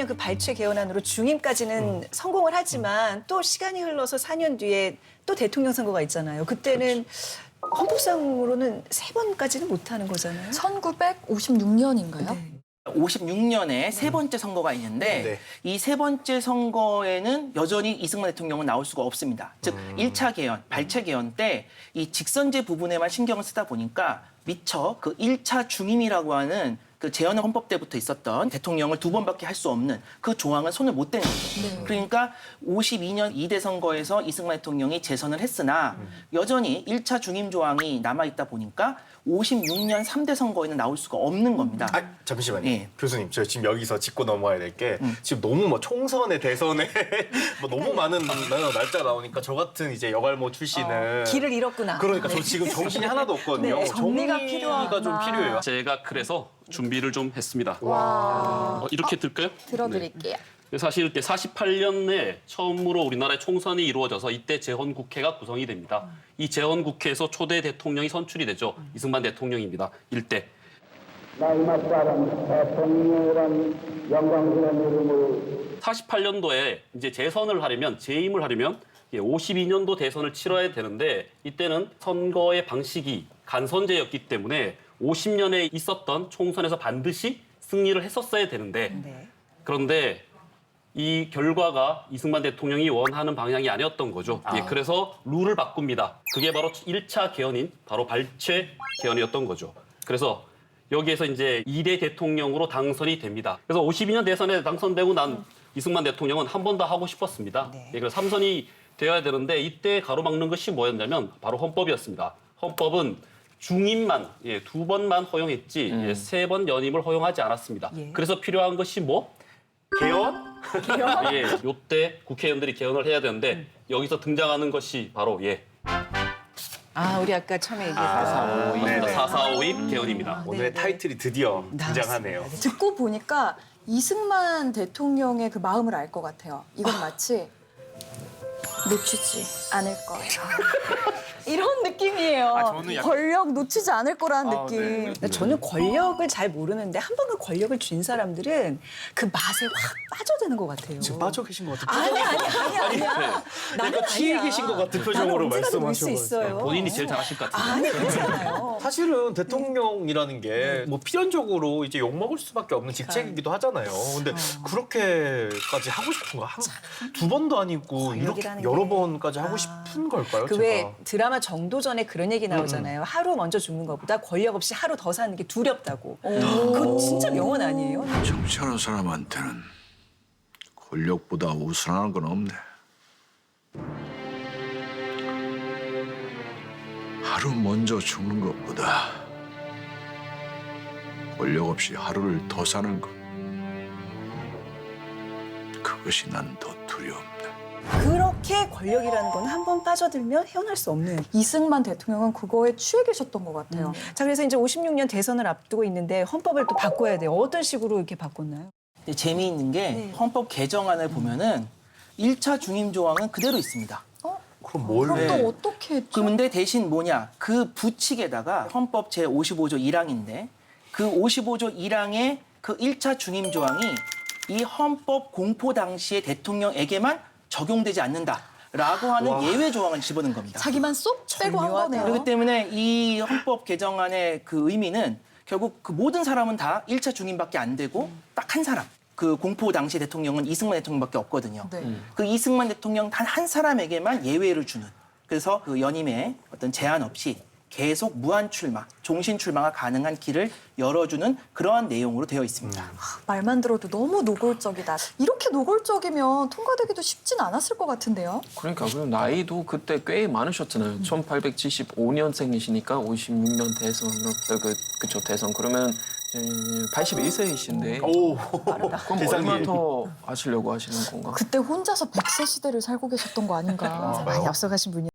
50년 그 발췌 개헌안으로 중임까지는 성공을 하지만 또 시간이 흘러서 4년 뒤에 또 대통령 선거가 있잖아요. 그때는 헌법상으로는 3번까지는 못하는 거잖아요. 1956년인가요? 네. 56년에 세 번째 선거가 있는데 네. 이 세 번째 선거에는 여전히 이승만 대통령은 나올 수가 없습니다. 즉 1차 개헌, 발췌 개헌 때 이 직선제 부분에만 신경을 쓰다 보니까 미처 그 1차 중임이라고 하는 그 재헌 헌법 때부터 있었던 대통령을 2번밖에 할 수 없는 그 조항은 손을 못 댄 거죠. 네. 그러니까 52년 2대 선거에서 이승만 대통령이 재선을 했으나 여전히 1차 중임 조항이 남아있다 보니까 56년 3대 선거에는 나올 수가 없는 겁니다. 아, 잠시만요. 예. 교수님, 저 지금 여기서 짚고 넘어가야 될 게 지금 너무 뭐 총선에 대선에 뭐 너무 많은 날짜 나오니까 저 같은 이제 여갈모 출신은 길을 잃었구나. 그러니까 저 지금 정신이 하나도 없거든요. 네, 정리가 좀 필요하구나. 필요해요. 제가 그래서 준비를 좀 했습니다. 와. 이렇게 들까요? 들어드릴게요. 네. 사실 이때 48년에 처음으로 우리나라의 총선이 이루어져서 이때 재헌국회가 구성이 됩니다. 이 재헌국회에서 초대 대통령이 선출이 되죠. 이승만 대통령입니다. 일대. 나 이맛 사람 대통령이란 영광스러운 이름을 48년도에 이제 재선을 하려면 재임을 하려면 52년도 대선을 치러야 되는데 이때는 선거의 방식이 간선제였기 때문에 50년에 있었던 총선에서 반드시 승리를 했었어야 되는데 네. 그런데 이 결과가 이승만 대통령이 원하는 방향이 아니었던 거죠. 예, 그래서 룰을 바꿉니다. 그게 바로 1차 개헌인 바로 발췌 개헌이었던 거죠. 그래서 여기에서 이제 2대 대통령으로 당선이 됩니다. 그래서 52년 대선에 당선되고 난 이승만 대통령은 한 번 더 하고 싶었습니다. 네. 예, 그래서 3선이 되어야 되는데 이때 가로막는 것이 뭐였냐면 바로 헌법이었습니다. 헌법은 중임만 2번만 허용했지 3번 연임을 허용하지 않았습니다. 예. 그래서 필요한 것이 뭐? 개헌? 예, 요때 국회의원들이 개헌을 해야 되는데 여기서 등장하는 것이 바로 아, 우리 아까 처음에 얘기했던. 네네. 4452 개헌입니다. 오늘의 네네. 타이틀이 드디어 나왔습니다. 등장하네요. 듣고 보니까 이승만 대통령의 그 마음을 알 것 같아요. 이건 마치 놓치지 않을 거예요. 이런 느낌이에요. 저는 약간- 권력 놓치지 않을 거라는 아, 느낌. 네. 그러니까 저는 권력을 잘 모르는데 한 번 그 권력을 쥔 사람들은 그 맛에 확 빠져드는 것 같아요. 지금 빠져 계신 것 같아요. 아니야. 나는 약간 취해 아니야. 계신 것 같은 나는 표정으로 언제라도 놀 수 말씀하셔가지고. 있어요. 본인이 제일 잘하실 것 같은데. 아니, 그렇잖아요. 사실은 대통령이라는 게 뭐 필연적으로 이제 욕먹을 수밖에 없는 직책이기도 하잖아요. 근데 그렇게까지 하고 싶은 거 두 번도 아니고 이렇게 권력이라는 여러 게. 번까지 하고 싶은 걸까요? 그 제가? 왜 드라마 정도전에 그런 얘기 나오잖아요. 하루 먼저 죽는 것보다 권력 없이 하루 더 사는 게 두렵다고. 그거 진짜 명언 아니에요? 정치하는 사람한테는 권력보다 우선하는 건 없네. 하루 먼저 죽는 것보다 권력 없이 하루를 더 사는 것. 그것이 난 더 두려운데. 그렇게 권력이라는 건 한 번 빠져들면 헤어날 수 없는. 이승만 대통령은 그거에 취해 계셨던 것 같아요. 자, 그래서 이제 56년 대선을 앞두고 있는데 헌법을 또 바꿔야 돼요. 어떤 식으로 이렇게 바꿨나요? 근데 재미있는 게 헌법 개정안을 보면은 1차 중임 조항은 그대로 있습니다. 그럼 뭘 그럼 해? 또 어떻게 했죠? 그런데 대신 뭐냐? 그 부칙에다가 헌법 제55조 1항인데 그 55조 1항의 그 1차 중임 조항이 이 헌법 공포 당시의 대통령에게만 적용되지 않는다라고 하는 예외 조항을 집어넣은 겁니다. 자기만 쏙 빼고 한 절묘하다. 거네요. 그렇기 때문에 이 헌법 개정안의 그 의미는 결국 그 모든 사람은 다 1차 중임밖에 안 되고 딱 한 사람. 그 공포 당시 대통령은 이승만 대통령밖에 없거든요. 네. 그 이승만 대통령 단 한 사람에게만 예외를 주는. 그래서 그 연임에 어떤 제한 없이 계속 무한 출마, 종신 출마가 가능한 길을 열어주는 그러한 내용으로 되어 있습니다. 말만 들어도 너무 노골적이다. 이렇게 노골적이면 통과되기도 쉽진 않았을 것 같은데요. 그러니까 그 나이도 그때 꽤 많으셨잖아요. 1875년생이시니까 56년 대선으로 그쵸 대선 그러면 81세이신데 오, 그럼 세상에. 얼마 더 하시려고 하시는 건가? 그때 혼자서 100세 시대를 살고 계셨던 거 아닌가. 많이 앞서가신 분이.